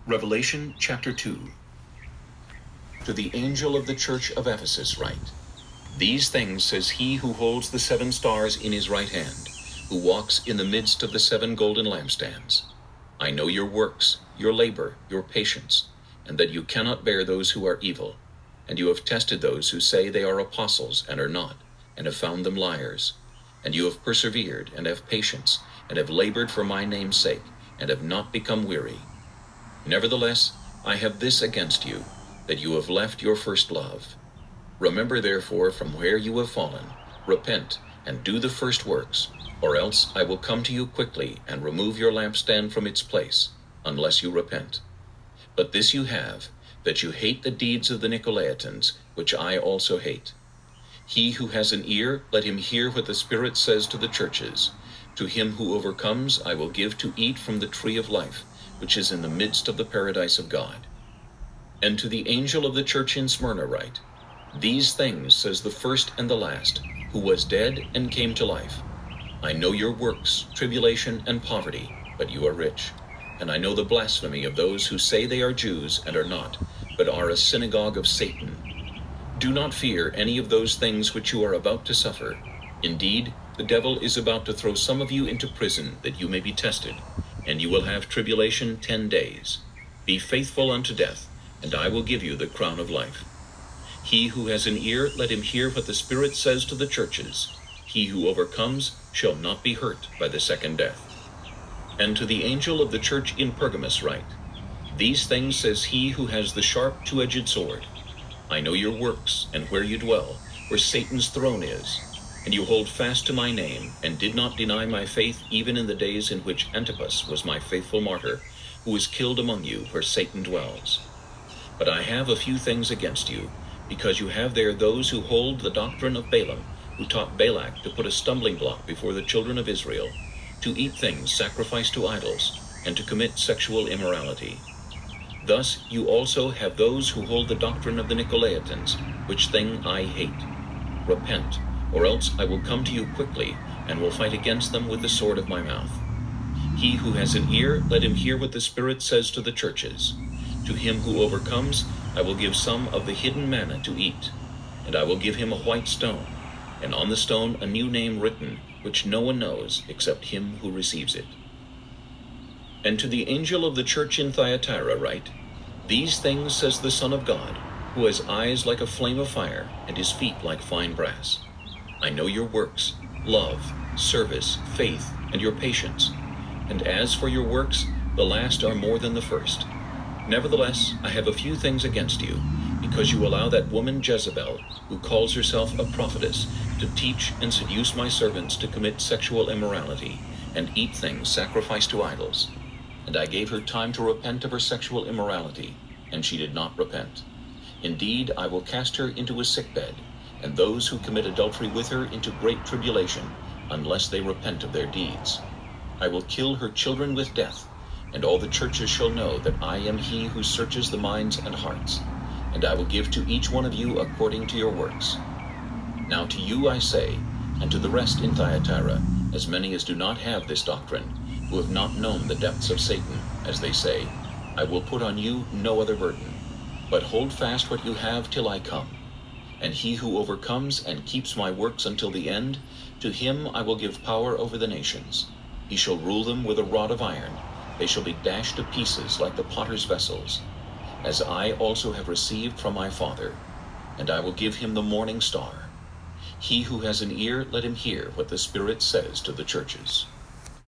Revelation chapter 2. To the angel of the church of Ephesus write, These things says he who holds the 7 stars in his right hand, who walks in the midst of the 7 golden lampstands. I know your works, your labor, your patience, and that you cannot bear those who are evil. And you have tested those who say they are apostles and are not, and have found them liars. And you have persevered and have patience, and have labored for my name's sake, and have not become weary. Nevertheless, I have this against you, that you have left your first love. Remember therefore from where you have fallen, repent, and do the first works, or else I will come to you quickly and remove your lampstand from its place, unless you repent. But this you have, that you hate the deeds of the Nicolaitans, which I also hate. He who has an ear, let him hear what the Spirit says to the churches. To him who overcomes, I will give to eat from the tree of life, which is in the midst of the paradise of God. And to the angel of the church in Smyrna write, These things says the first and the last, who was dead and came to life. I know your works, tribulation, and poverty, but you are rich. And I know the blasphemy of those who say they are Jews and are not, but are a synagogue of Satan. Do not fear any of those things which you are about to suffer. Indeed, the devil is about to throw some of you into prison, that you may be tested, and you will have tribulation 10 days. Be faithful unto death, and I will give you the crown of life. He who has an ear, let him hear what the Spirit says to the churches. He who overcomes shall not be hurt by the second death. And to the angel of the church in Pergamos write, These things says he who has the sharp two-edged sword. I know your works, and where you dwell, where Satan's throne is. And you hold fast to my name, and did not deny my faith even in the days in which Antipas was my faithful martyr, who was killed among you where Satan dwells. But I have a few things against you, because you have there those who hold the doctrine of Balaam, who taught Balak to put a stumbling block before the children of Israel, to eat things sacrificed to idols, and to commit sexual immorality. Thus you also have those who hold the doctrine of the Nicolaitans, which thing I hate. Repent, or else I will come to you quickly, and will fight against them with the sword of my mouth. He who has an ear, let him hear what the Spirit says to the churches. To him who overcomes, I will give some of the hidden manna to eat, and I will give him a white stone, and on the stone a new name written, which no one knows except him who receives it. And to the angel of the church in Thyatira write, These things says the Son of God, who has eyes like a flame of fire, and his feet like fine brass. I know your works, love, service, faith, and your patience. And as for your works, the last are more than the first. Nevertheless, I have a few things against you, because you allow that woman Jezebel, who calls herself a prophetess, to teach and seduce my servants to commit sexual immorality, and eat things sacrificed to idols. And I gave her time to repent of her sexual immorality, and she did not repent. Indeed, I will cast her into a sickbed, and those who commit adultery with her into great tribulation, unless they repent of their deeds. I will kill her children with death, and all the churches shall know that I am he who searches the minds and hearts, and I will give to each one of you according to your works. Now to you I say, and to the rest in Thyatira, as many as do not have this doctrine, who have not known the depths of Satan, as they say, I will put on you no other burden, but hold fast what you have till I come. And he who overcomes and keeps my works until the end, to him I will give power over the nations. He shall rule them with a rod of iron. They shall be dashed to pieces like the potter's vessels, as I also have received from my Father, and I will give him the morning star. He who has an ear, let him hear what the Spirit says to the churches.